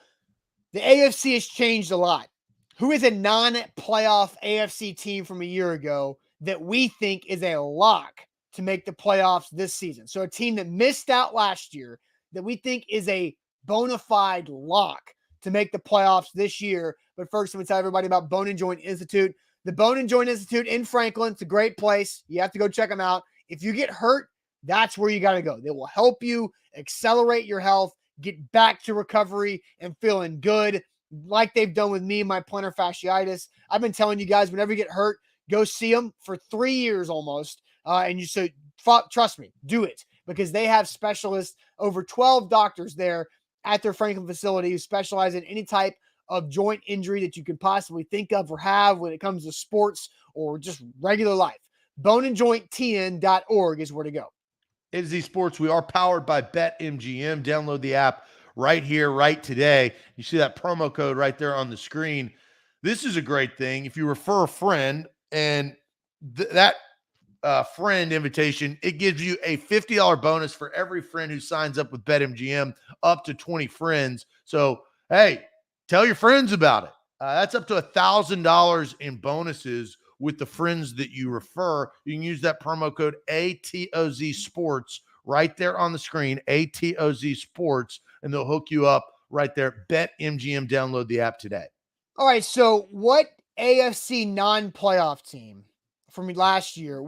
the AFC has changed a lot. Who is a non-playoff AFC team from a year ago that we think is a lock to make the playoffs this season? So a team that missed out last year that we think is a bona fide lock to make the playoffs this year. But first, I'm going to tell everybody about Bone and Joint Institute. The Bone and Joint Institute in Franklin, it's a great place. You have to go check them out. If you get hurt, that's where you got to go. They will help you accelerate your health, get back to recovery and feeling good like they've done with me and my plantar fasciitis. I've been telling you guys, whenever you get hurt, go see them for 3 years almost. And you say, trust me, do it, because they have specialists, over 12 doctors there at their Franklin facility who specialize in any type of joint injury that you could possibly think of or have when it comes to sports or just regular life. boneandjointtn.org is where to go. A to Z Sports, we are powered by BetMGM. Download the app right here, right today. You see that promo code right there on the screen. This is a great thing. If you refer a friend and that friend invitation, it gives you a $50 bonus for every friend who signs up with BetMGM, up to 20 friends. So, hey, tell your friends about it. That's up to $1,000 in bonuses with the friends that you refer. You can use that promo code ATOZ Sports right there on the screen, ATOZ Sports, and they'll hook you up right there. BetMGM, download the app today. All right, so what AFC non-playoff team from last year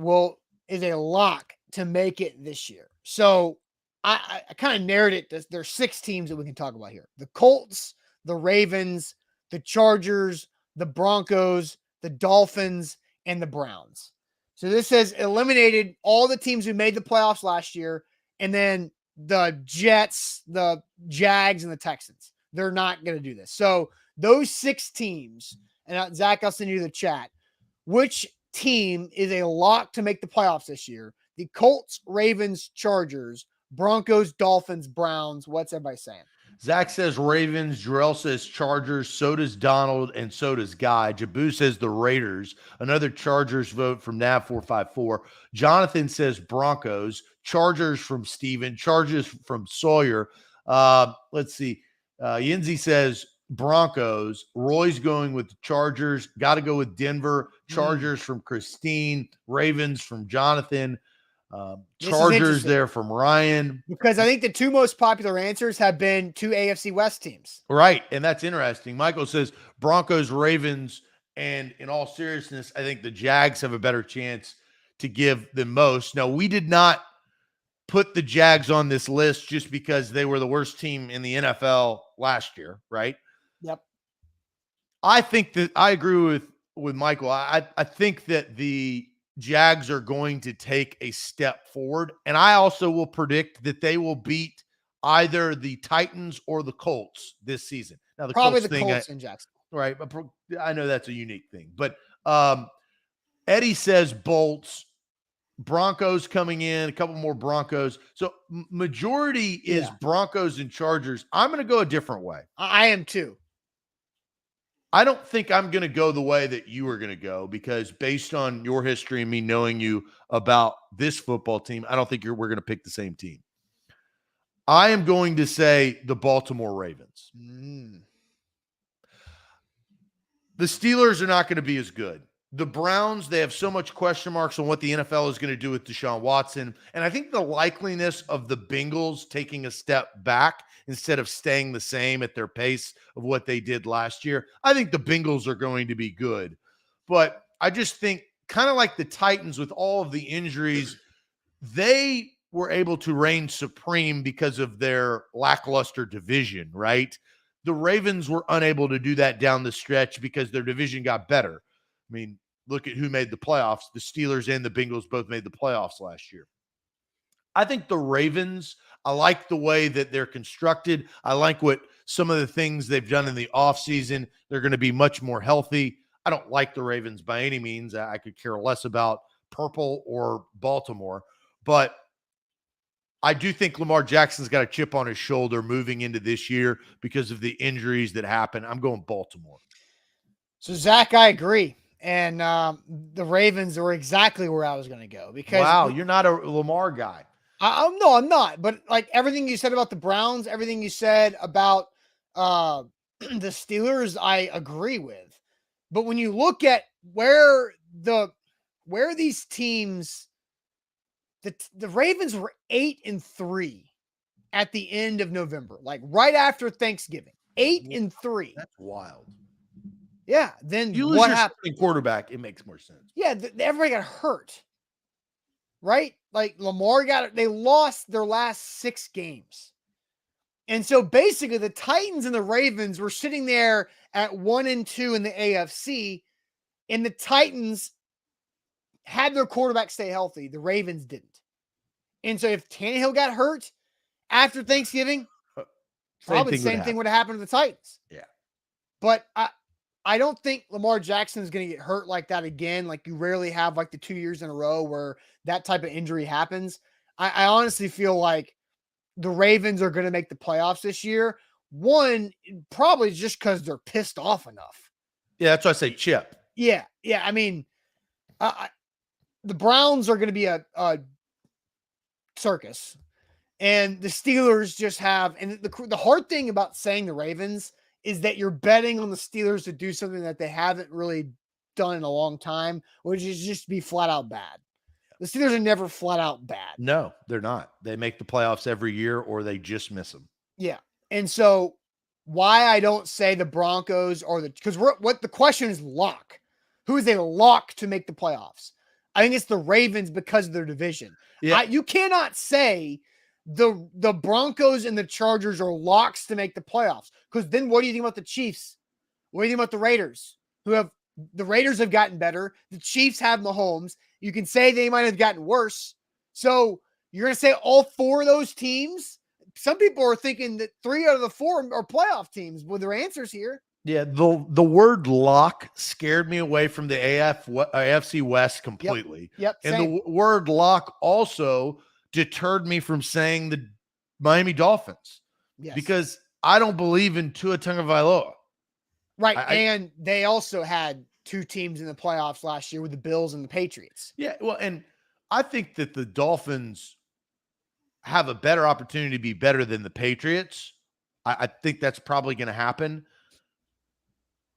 is a lock to make it this year? So I kind of narrowed it. There's 6 teams that we can talk about here: the Colts, the Ravens, the Chargers, the Broncos, the Dolphins, and the Browns. So this has eliminated all the teams who made the playoffs last year, and then the Jets, the Jags, and the Texans. They're not going to do this. So those 6 teams, and Zach, I'll send you the chat. Which team is a lock to make the playoffs this year? The Colts, Ravens, Chargers, Broncos, Dolphins, Browns. What's everybody saying? Zach says Ravens. Jarrell says Chargers. So does Donald, and so does Guy. Jabu says the Raiders. Another Chargers vote from Nav454. Jonathan says Broncos. Chargers from Steven. Chargers from Sawyer. Let's see. Yinzi says Broncos. Roy's going with the Chargers. Got to go with Denver. Chargers from Christine. Ravens from Jonathan. Chargers there from Ryan. Because I think the 2 most popular answers have been 2 AFC West teams. Right, and that's interesting. Michael says Broncos, Ravens, and in all seriousness, I think the Jags have a better chance to give them most. Now, we did not put the Jags on this list just because they were the worst team in the NFL last year, right? Yep. I think that I agree with Michael. I think that the Jags are going to take a step forward, and I also will predict that they will beat either the Titans or the Colts this season. Now, the probably Colts the Colts in Jacksonville, right? But I know that's a unique thing. But Eddie says Bolts, Broncos coming in, a couple more Broncos. So majority is Broncos and Chargers. I'm going to go a different way. I am too. I don't think I'm going to go the way that you are going to go, because based on your history and me knowing you about this football team, I don't think we're going to pick the same team. I am going to say the Baltimore Ravens. The Steelers are not going to be as good. The Browns, they have so much question marks on what the NFL is going to do with Deshaun Watson. And I think the likeliness of the Bengals taking a step back instead of staying the same at their pace of what they did last year, I think the Bengals are going to be good. But I just think, kind of like the Titans with all of the injuries, they were able to reign supreme because of their lackluster division, right? The Ravens were unable to do that down the stretch because their division got better. I mean, look at who made the playoffs. The Steelers and the Bengals both made the playoffs last year. I think the Ravens, I like the way that they're constructed. I like what some of the things they've done in the offseason. They're going to be much more healthy. I don't like the Ravens by any means. I could care less about purple or Baltimore. But I do think Lamar Jackson's got a chip on his shoulder moving into this year because of the injuries that happen. I'm going Baltimore. So, Zach, I agree. And the Ravens were exactly where I was going to go because wow, you're not a Lamar guy. No, I'm not. But like everything you said about the Browns, everything you said about the Steelers, I agree with. But when you look at where these teams, the Ravens were 8-3 at the end of November, like right after Thanksgiving. 8-3. That's wild. Yeah. Then you lose what your happened? Quarterback, it makes more sense. Yeah, everybody got hurt. Right? Like Lamar they lost their last 6 games. And so basically the Titans and the Ravens were sitting there at 1-2 in the AFC, and the Titans had their quarterback stay healthy. The Ravens didn't. And so if Tannehill got hurt after Thanksgiving, probably the same thing would have happened to the Titans. Yeah. But I don't think Lamar Jackson is going to get hurt like that again. Like you rarely have like the 2 years in a row where that type of injury happens. I honestly feel like the Ravens are going to make the playoffs this year. One, probably just because they're pissed off enough. Yeah, that's why I say chip. Yeah. I mean, the Browns are going to be a circus. And the Steelers just have, and the hard thing about saying the Ravens is that you're betting on the Steelers to do something that they haven't really done in a long time, which is just be flat out bad. The Steelers are never flat out bad. No, they're not. They make the playoffs every year or they just miss them. Yeah. And so why I don't say the Broncos or because what the question is lock. Who is a lock to make the playoffs? I think it's the Ravens because of their division. Yeah. You cannot say the Broncos and the Chargers are locks to make the playoffs. Because then what do you think about the Chiefs? What do you think about the Raiders? The Raiders have gotten better. The Chiefs have Mahomes. You can say they might have gotten worse. So you're going to say all 4 of those teams? Some people are thinking that 3 out of the 4 are playoff teams. Well, their answers here. Yeah, the word lock scared me away from the AFC West completely. Yep. And same. the word lock also deterred me from saying the Miami Dolphins. Yes. Because I don't believe in Tua Tagovailoa. Right. And they also had 2 teams in the playoffs last year with the Bills and the Patriots. Yeah. Well, and I think that the Dolphins have a better opportunity to be better than the Patriots. I think that's probably going to happen.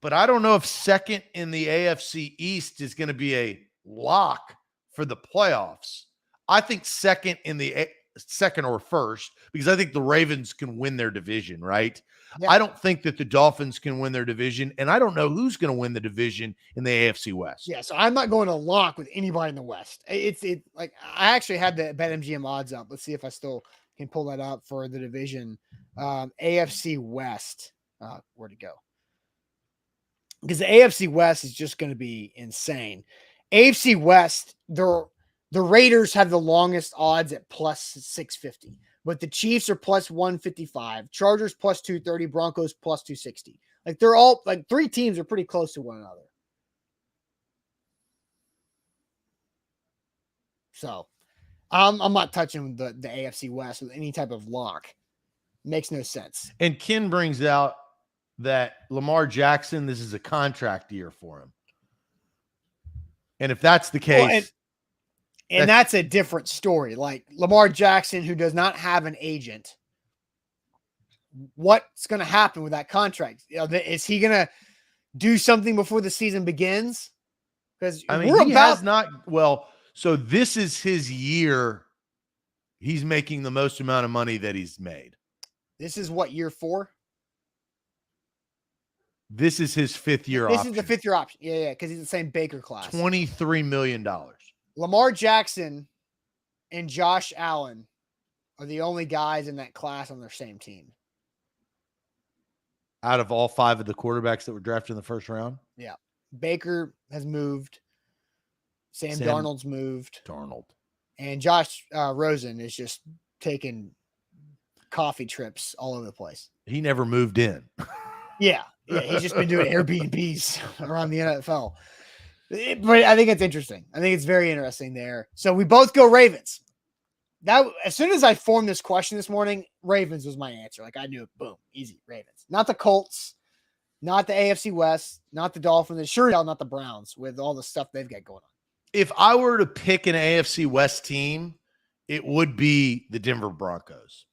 But I don't know if second in the AFC East is going to be a lock for the playoffs. I think second or first, because I think the Ravens can win their division, right? Yeah. I don't think that the Dolphins can win their division, and I don't know who's going to win the division in the AFC West. Yeah, so I'm not going to lock with anybody in the West. It's like I actually had the BetMGM odds up. Let's see if I still can pull that up for the division. AFC West. Where'd it go? Because the AFC West is just going to be insane. AFC West, the Raiders have the longest odds at plus 650, but the Chiefs are plus 155, Chargers plus 230, Broncos plus 260. Like they're all like 3 teams are pretty close to one another. So I'm not touching the AFC West with any type of lock. Makes no sense. And Ken brings out that Lamar Jackson, this is a contract year for him. And if that's the case, and that's a different story. Like Lamar Jackson, who does not have an agent, what's going to happen with that contract? Is he going to do something before the season begins? Because so this is his year. He's making the most amount of money that he's made. This is what, year 4? This is his 5th year option. This is the 5th year option. Yeah, because he's the same Baker class. $23 million. Lamar Jackson and Josh Allen are the only guys in that class on their same team. Out of all 5 of the quarterbacks that were drafted in the first round? Yeah. Baker has moved. Sam Darnold's moved. And Josh Rosen is just taking coffee trips all over the place. He never moved in. Yeah. He's just been doing Airbnbs around the NFL. But I think it's interesting. I think it's very interesting there. So we both go Ravens. That as soon as I formed this question this morning, Ravens was my answer. Like I knew it. Boom, easy Ravens. Not the Colts, not the AFC West, not the Dolphins, and sure hell not the Browns with all the stuff they've got going on. If I were to pick an AFC West team, it would be the Denver Broncos.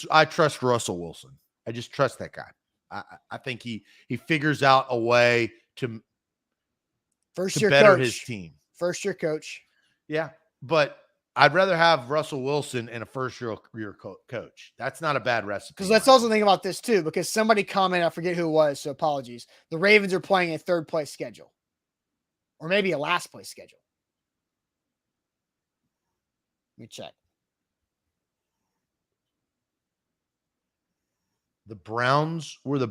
I trust Russell Wilson. I just trust that guy. I think he figures out a way to better his team. First year coach. Yeah, but I'd rather have Russell Wilson and a first-year coach. That's not a bad recipe. Because let's also think about this too, because somebody commented, I forget who it was, so apologies. The Ravens are playing a third-place schedule. Or maybe a last-place schedule. Let me check. The Browns were the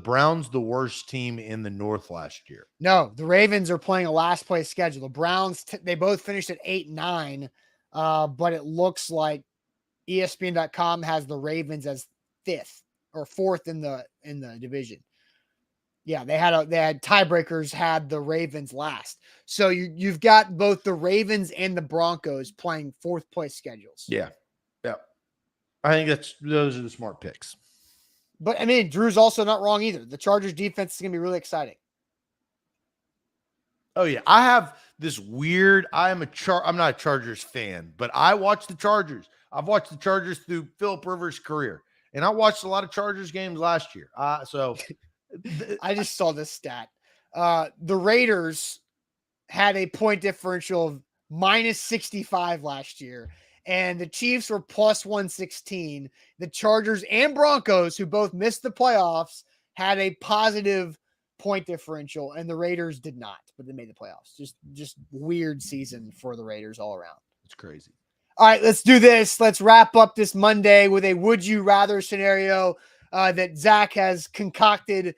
worst team in the North last year. No, the Ravens are playing a last place schedule. The Browns, they both finished at 8-9, but it looks like ESPN.com has the Ravens as fifth or fourth in the division. Yeah, they had tiebreakers, had the Ravens last. So you've got both the Ravens and the Broncos playing fourth place schedules. Yeah. I think those are the smart picks. But I mean, Drew's also not wrong either. The Chargers defense is going to be really exciting. Oh yeah, I have this weird. I'm not a Chargers fan, but I watch the Chargers. I've watched the Chargers through Philip Rivers' career, and I watched a lot of Chargers games last year. So I just saw this stat. The Raiders had a point differential of minus 65 last year, and the Chiefs were plus 116. The Chargers and Broncos, who both missed the playoffs, had a positive point differential, and the Raiders did not, but they made the playoffs. Just weird season for the Raiders all around. It's crazy. All right, let's do this. Let's wrap up this Monday with a would you rather scenario that Zach has concocted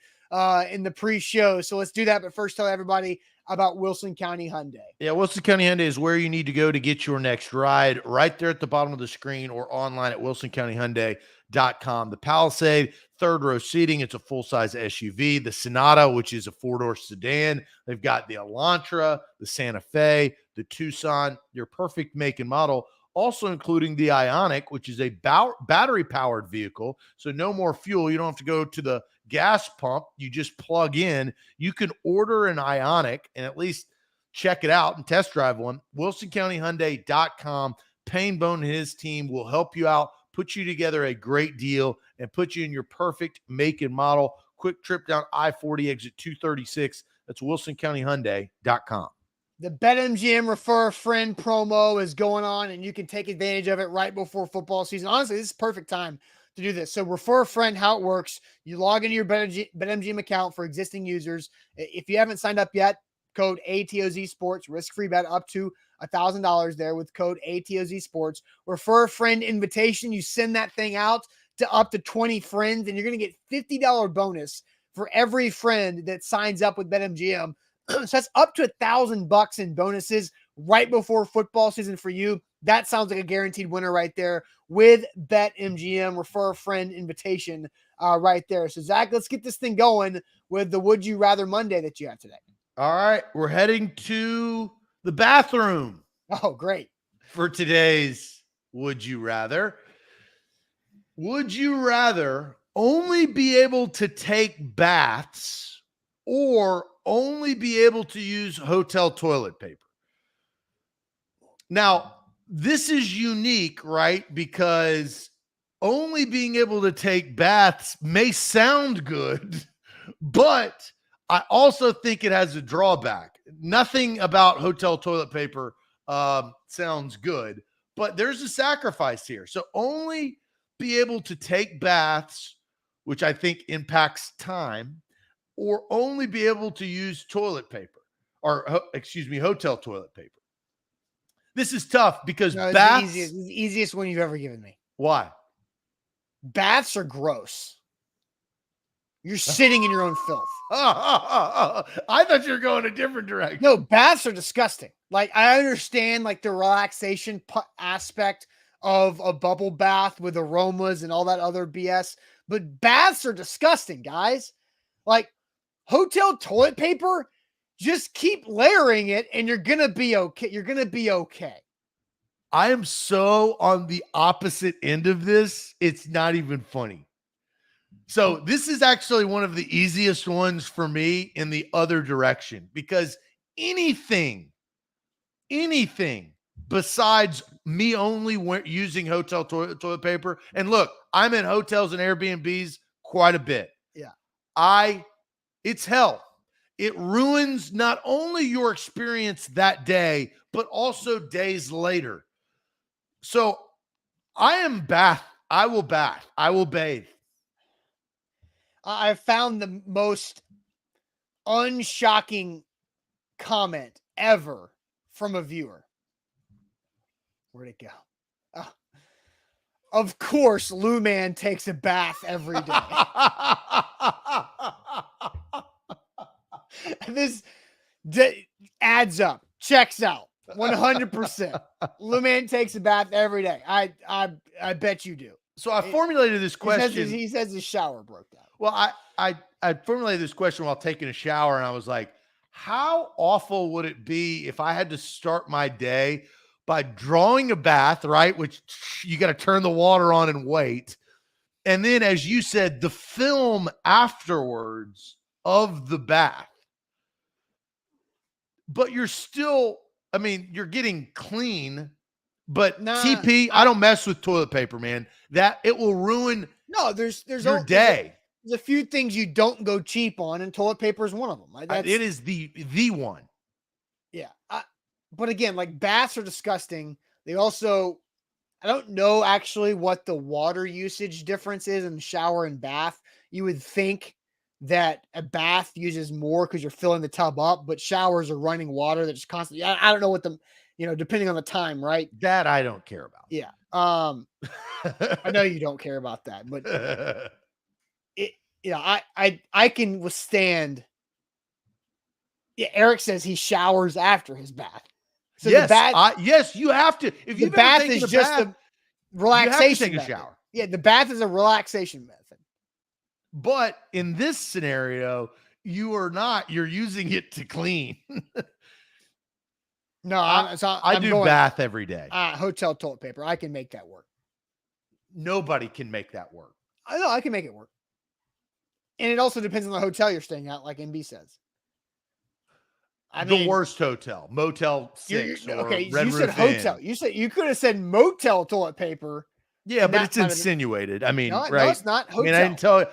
in the pre-show. So let's do that. But first, tell everybody about Wilson County Hyundai. Yeah, Wilson County Hyundai is where you need to go to get your next ride, right there at the bottom of the screen or online at wilsoncountyhyundai.com. The Palisade, third row seating. It's a full-size SUV. The Sonata, which is a four-door sedan. They've got the Elantra, the Santa Fe, the Tucson, your perfect make and model, also including the Ioniq, which is a battery-powered vehicle. So no more fuel. You don't have to go to the gas pump. You just plug in. You can order an Ioniq and at least check it out and test drive one. WilsonCountyHyundai.com. Painbone and his team will help you out, put you together a great deal, and put you in your perfect make and model. Quick trip down I-40 exit 236. That's WilsonCountyHyundai.com. The BetMGM Refer a Friend promo is going on, and you can take advantage of it right before football season. Honestly, this is perfect time to do this. So refer a friend. How it works: you log into your BetMGM account for existing users. If you haven't signed up yet, code ATOZ Sports, risk-free bet up to $1,000 there with code ATOZ Sports. Refer a friend invitation. You send that thing out to up to 20 friends, and you're going to get $50 bonus for every friend that signs up with BetMGM. So that's up to $1,000 in bonuses right before football season for you. That sounds like a guaranteed winner right there with BetMGM. Refer a friend invitation right there. So Zach, let's get this thing going with the Would You Rather Monday that you have today. All right, we're heading to the bathroom. Oh, great. For today's Would You Rather. Would you rather only be able to take baths or only be able to use hotel toilet paper? Now, this is unique, right? Because only being able to take baths may sound good, but I also think it has a drawback. Nothing about hotel toilet paper sounds good, but there's a sacrifice here. So only be able to take baths, which I think impacts time, or only be able to use toilet paper hotel toilet paper. This is tough because baths. This is the easiest one you've ever given me. Why? Baths are gross. You're sitting in your own filth. I thought you were going a different direction. No, baths are disgusting. Like, I understand like the relaxation aspect of a bubble bath with aromas and all that other BS, but baths are disgusting, guys. Like, hotel toilet paper, just keep layering it and you're going to be okay. You're going to be okay. I am so on the opposite end of this. It's not even funny. So this is actually one of the easiest ones for me in the other direction, because anything besides me only using hotel toilet paper. And look, I'm in hotels and Airbnbs quite a bit. Yeah. It's hell. It ruins not only your experience that day, but also days later. So I will bath. I will bathe. I found the most unshocking comment ever from a viewer. Where'd it go? Oh. Of course, Lou Man takes a bath every day. This adds up, checks out 100%. Lou Man takes a bath every day. I bet you do. So I formulated this question. He says his shower broke down. Well, I formulated this question while taking a shower, and I was like, how awful would it be if I had to start my day by drawing a bath, right? Which you got to turn the water on and wait. And then, as you said, the film afterwards of the bath. But you're still, I mean, you're getting clean. But TP, I don't mess with toilet paper, man. That it will ruin there's your day. There's a few things you don't go cheap on, and toilet paper is one of them. It is the one. Yeah. But again, like, baths are disgusting. They also, I don't know actually what the water usage difference is in shower and bath. You would think that a bath uses more because you're filling the tub up, but showers are running water that's constantly, I don't know what the, depending on the time, right? That I don't care about. Yeah. I know you don't care about that, but I can withstand. Yeah. Eric says he showers after his bath. So yes, yes, you have to. If the bath is just a relaxation you have to take a shower. Yeah, the bath is a relaxation method. But in this scenario, you're using it to clean. No, I do bath every day. Hotel toilet paper. I can make that work. Nobody can make that work. I know I can make it work. And it also depends on the hotel you're staying at, like MB says. The worst hotel, Motel 6. Okay, Red you said hotel. You could have said motel toilet paper. Yeah, but it's insinuated. I mean, right? No, it's not hotel. I mean, I didn't tell you.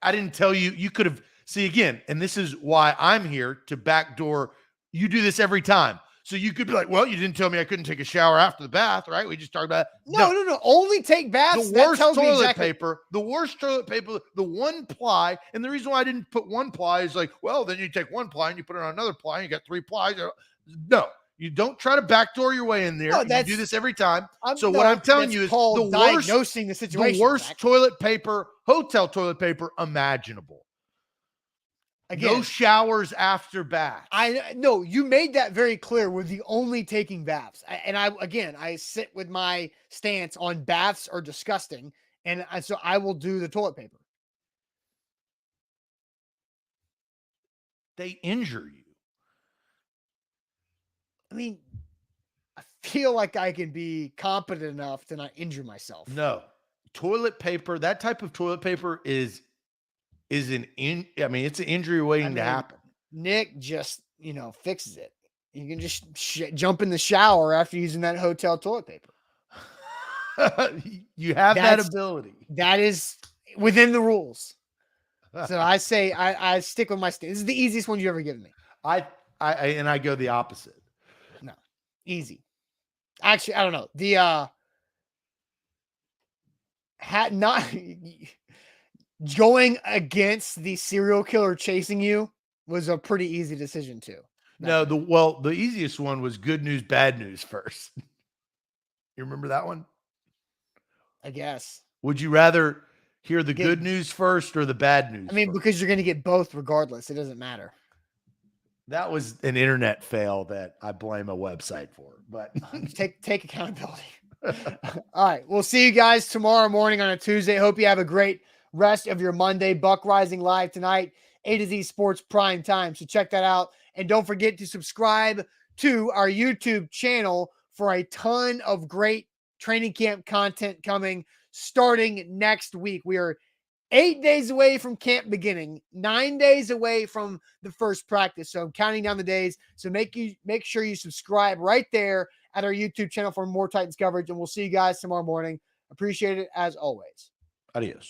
I didn't tell you. You could have. See, again, and this is why I'm here to backdoor. You do this every time. So you could be like, well, you didn't tell me I couldn't take a shower after the bath, right? We just talked about No. Only take baths. The worst toilet paper, the one ply. And the reason why I didn't put one ply is like, well, then you take one ply and you put it on another ply and you got 3 plies. No, you don't try to backdoor your way in there. You do this every time. What I'm telling you is diagnosing the situation. The worst toilet paper, hotel toilet paper imaginable. Again, no showers after bath. No, you made that very clear with the only taking baths. I sit with my stance on baths are disgusting. And so I will do the toilet paper. They injure you. I mean, I feel like I can be competent enough to not injure myself. No, toilet paper, that type of toilet paper it's an injury waiting to happen. Nick just, fixes it. You can just jump in the shower after using that hotel toilet paper. You have that ability. That is within the rules. So I say I stick with my stance. This is the easiest one you ever given me. I go the opposite. No, easy. Actually, I don't know. The going against the serial killer chasing you was a pretty easy decision too. No, the easiest one was good news, bad news first. You remember that one? I guess. Would you rather hear the good news first or the bad news? I mean, first? because you're going to get both regardless. It doesn't matter. That was an internet fail that I blame a website for, but take accountability. All right. We'll see you guys tomorrow morning on a Tuesday. Hope you have a great rest of your Monday. Buck Rising live tonight, A to Z Sports Prime Time. So check that out. And don't forget to subscribe to our YouTube channel for a ton of great training camp content coming starting next week. We are 8 days away from camp beginning, 9 days away from the first practice. So I'm counting down the days. So make sure you subscribe right there at our YouTube channel for more Titans coverage. And we'll see you guys tomorrow morning. Appreciate it as always. Adios.